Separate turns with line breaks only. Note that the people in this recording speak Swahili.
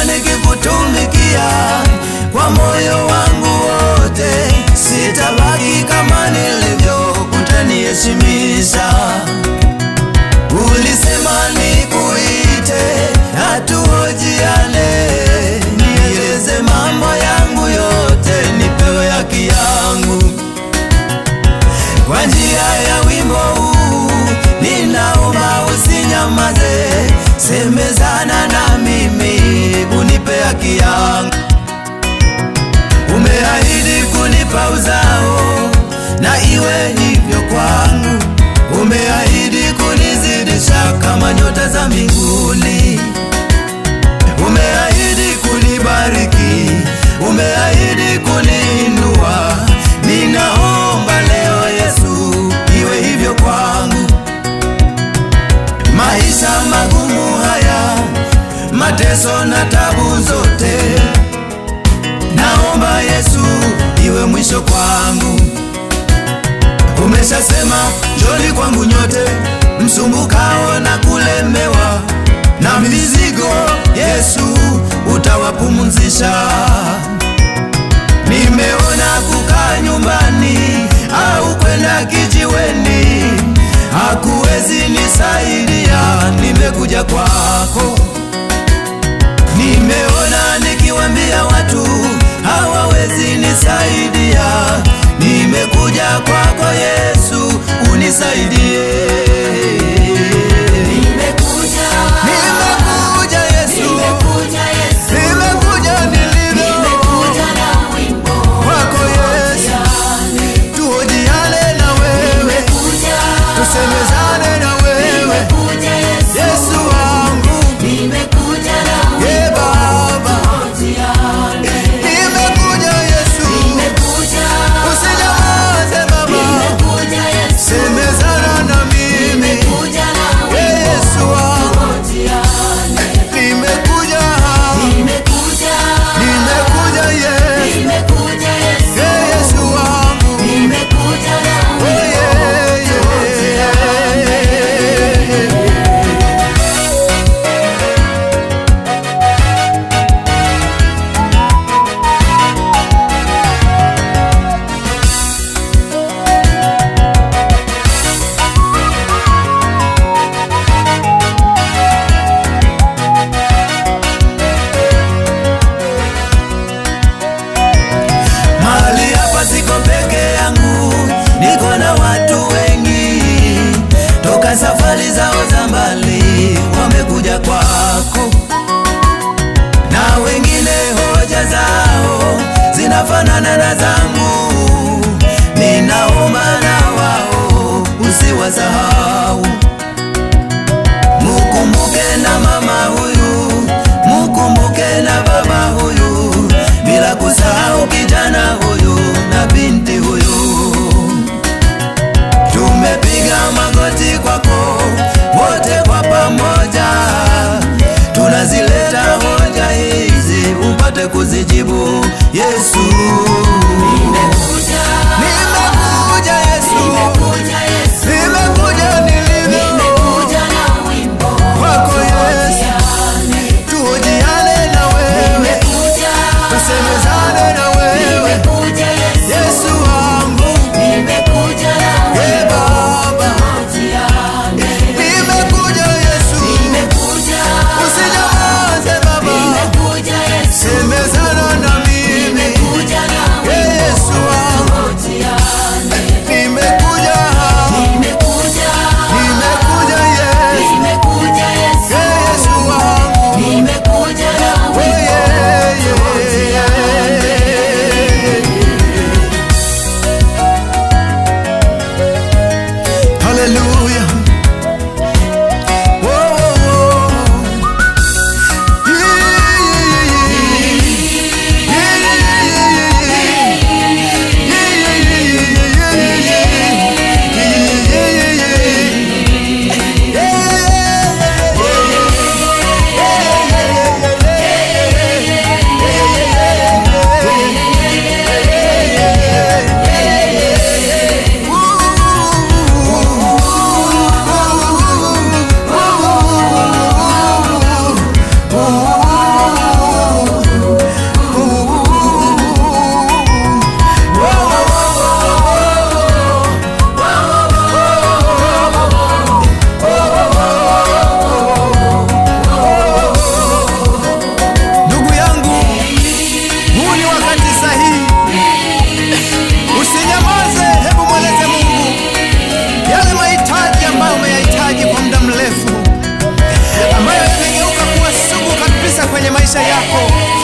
nimekuwa nikikutumikia kwa moyo wangu wote, sitabaki kama nilivyo, utaniheshimisha. Ulisema nikuite na tuhojiane, nieleze mambo yangu yote, nipewe haki yangu. Kwa njia ya wimbo huu ninaomba usinyamaze, semezana na mimi, unipe haki yangu. Umeahidi kunipa uzao, na iwe hivyo kwangu. Umeahidi kunizidisha kama nyota za mbinguni. Umeahidi kunibariki, umeahidi kuniinua. Ninaomba leo Yesu, iwe hivyo kwangu. Maisha magumu haya, mateso na tabu zote, naomba Yesu, iwe mwisho kwangu. Umeshasema njoni kwangu nyote msumbukao na kulemewa na mizigo, Yesu utawapumzisha. Nimeona kukaa nyumbani au kwenda kijiweni hakuwezi nisaidia, nimekuja kwako. Nimeona nikiwaambia watu hawawezi nisaidia, nimekuja kwako Yesu, unisaidie. Nimekuja Yesu, nimekuja nilivyo kwako Yesu, tuhojiane na wewe, tusemezane na wewe Yesu wangu. Baba, nimekuja Yesu, usinyamaze Baba, semezana na mimi Yesu wangu. Nimekuja Yesu wangu, oh yeah, yeah. Mahali hapa siko peke yangu, niko na watu wengi toka safari zao za mbali, wamekuja kwako, na wengine hoja zao zinafanana na zangu. Ninaomba na wao usiwasahau, mukumbuke na mama huyu, mukumbuke na baba huyu, bila kusahau kijana huyu na binti huyu. Tumepiga magoti kwako wote kwa pamoja, tunazileta hoja hizi upate kuzijibu Yesu. Nimekuja Yesu, nimekuja nilivyo kwako Yesu, tuhojiane na wewe, tusemezane na wewe Yesu wangu. Baba, nimekuja Yesu, usinyamaze Baba, semezana na mimi
kwenye maisha yako.